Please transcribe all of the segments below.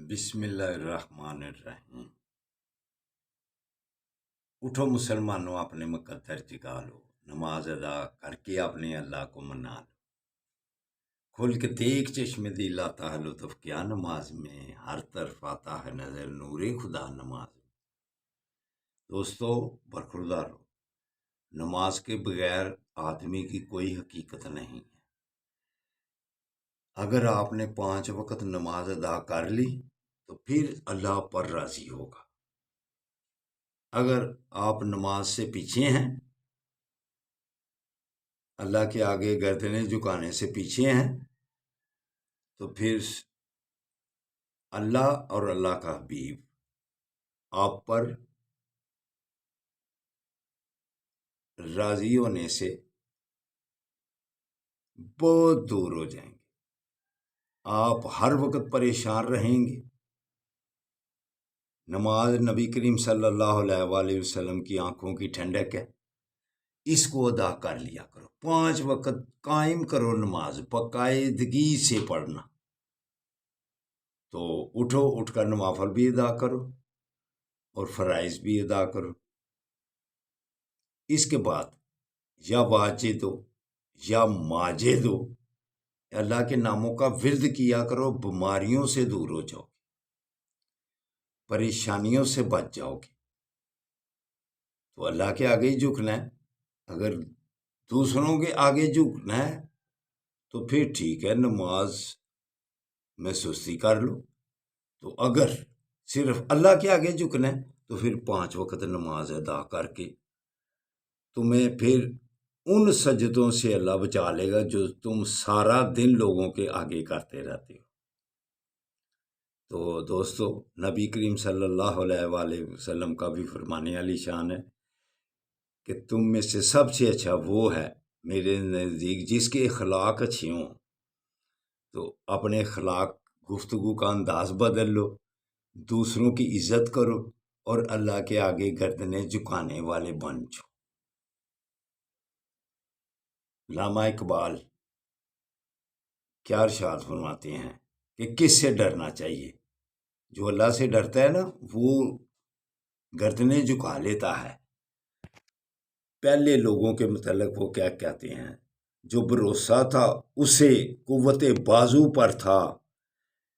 بسم اللہ الرحمن الرحیم۔ اٹھو مسلمانوں، اپنے مقدر جگا لو، نماز ادا کر کے اپنے اللہ کو منا لو، کھل کے دیکھ چشم دل آتا ہے لطف کیا نماز میں، ہر طرف آتا ہے نظر نور خدا نماز میں۔ دوستو برخوردار ہو، نماز کے بغیر آدمی کی کوئی حقیقت نہیں ہے۔ اگر آپ نے 5 وقت نماز ادا کر لی تو پھر اللہ پر راضی ہوگا۔ اگر آپ نماز سے پیچھے ہیں، اللہ کے آگے گردنیں جھکانے سے پیچھے ہیں، تو پھر اللہ اور اللہ کا حبیب آپ پر راضی ہونے سے بہت دور ہو جائیں گے۔ آپ ہر وقت پریشان رہیں گے۔ نماز نبی کریم صلی اللہ علیہ وآلہ وسلم کی آنکھوں کی ٹھنڈک ہے، اس کو ادا کر لیا کرو۔ 5 وقت قائم کرو نماز، باقاعدگی سے پڑھنا۔ تو اٹھو، اٹھ کر نوافل بھی ادا کرو اور فرائض بھی ادا کرو۔ اس کے بعد یا واجد ہو یا ماجد ہو، اللہ کے ناموں کا ورد کیا کرو، بیماریوں سے دور ہو جاؤ، پریشانیوں سے بچ جاؤ گے۔ تو اللہ کے آگے ہی جھکنا ہے۔ اگر دوسروں کے آگے جھکنا ہے تو پھر ٹھیک ہے، نماز میں سستی کر لو۔ تو اگر صرف اللہ کے آگے جھکنا ہے تو پھر 5 وقت نماز ادا کر کے تمہیں پھر ان سجدوں سے اللہ بچا لے گا جو تم سارا دن لوگوں کے آگے کرتے رہتے ہو۔ تو دوستو نبی کریم صلی اللہ علیہ وآلہ وسلم کا بھی فرمانے علی شان ہے کہ تم میں سے سب سے اچھا وہ ہے میرے نزدیک جس کے اخلاق اچھے ہوں۔ تو اپنے اخلاق، گفتگو کا انداز بدل لو، دوسروں کی عزت کرو اور اللہ کے آگے گردنیں جھکانے والے بن جاؤ۔ علامہ اقبال کیا ارشاد فرماتے ہیں کہ کس سے ڈرنا چاہیے؟ جو اللہ سے ڈرتا ہے نا وہ گردنیں جھکا لیتا ہے۔ پہلے لوگوں کے متعلق وہ کیا کہتے ہیں؟ جو بھروسہ تھا اسے قوت بازو پر تھا،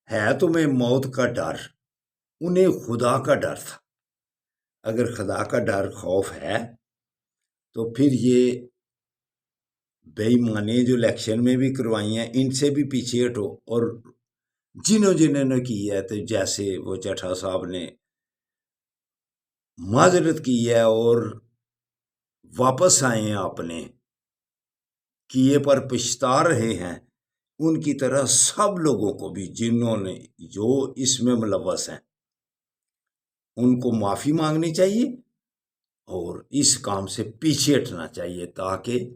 ہے تمہیں موت کا ڈر، انہیں خدا کا ڈر تھا۔ اگر خدا کا ڈر خوف ہے تو پھر یہ بے ایمانی جو الیکشن میں بھی کروائی ہیں ان سے بھی پیچھے ہٹو، اور جنہوں نے کی ہے تو جیسے وہ چٹھا صاحب نے معذرت کی ہے اور واپس آئے ہیں اپنے کیے پر پچھتا رہے ہیں، ان کی طرح سب لوگوں کو بھی جنہوں نے جو اس میں ملوث ہیں ان کو معافی مانگنی چاہیے اور اس کام سے پیچھے ہٹنا چاہیے تاکہ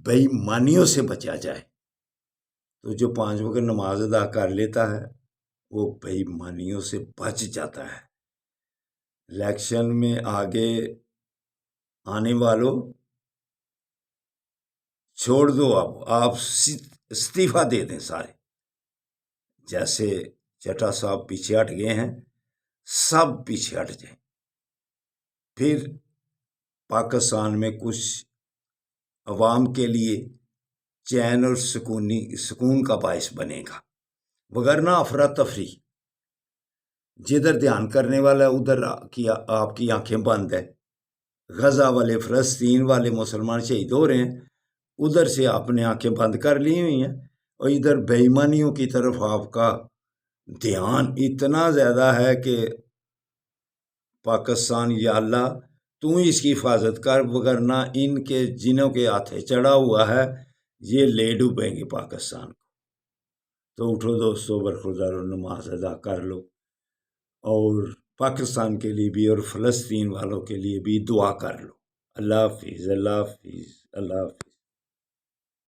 بے ایمانیوں سے بچا جائے۔ تو جو 5 وقت نماز ادا کر لیتا ہے وہ بے ایمانیوں سے بچ جاتا ہے۔ الیکشن میں آگے آنے والوں چھوڑ دو، اب آپ استعفیٰ دے دیں سارے۔ جیسے چٹھا صاحب پیچھے ہٹ گئے ہیں، سب پیچھے ہٹ جائیں، پھر پاکستان میں کچھ عوام کے لیے چین اور سکون کا باعث بنے گا، وگرنہ افراتفری، جدھر دھیان کرنے والا ہے ادھر آپ کی آنکھیں بند ہے۔ غزہ والے، فلسطین والے مسلمان شہید ہو رہے ہیں، ادھر سے آپ نے آنکھیں بند کر لی ہوئی ہیں، اور ادھر بے ایمانیوں کی طرف آپ کا دھیان اتنا زیادہ ہے کہ پاکستان یا اللہ تو اس کی حفاظت کر، وگرنہ ان کے جنوں کے ہاتھے چڑھا ہوا ہے یہ لے ڈوبیں گے پاکستان کو۔ تو اٹھو دوستو برخوردار، نماز ادا کر لو اور پاکستان کے لیے بھی اور فلسطین والوں کے لیے بھی دعا کر لو۔ اللہ حافظ، اللہ حافظ، اللہ حافظ۔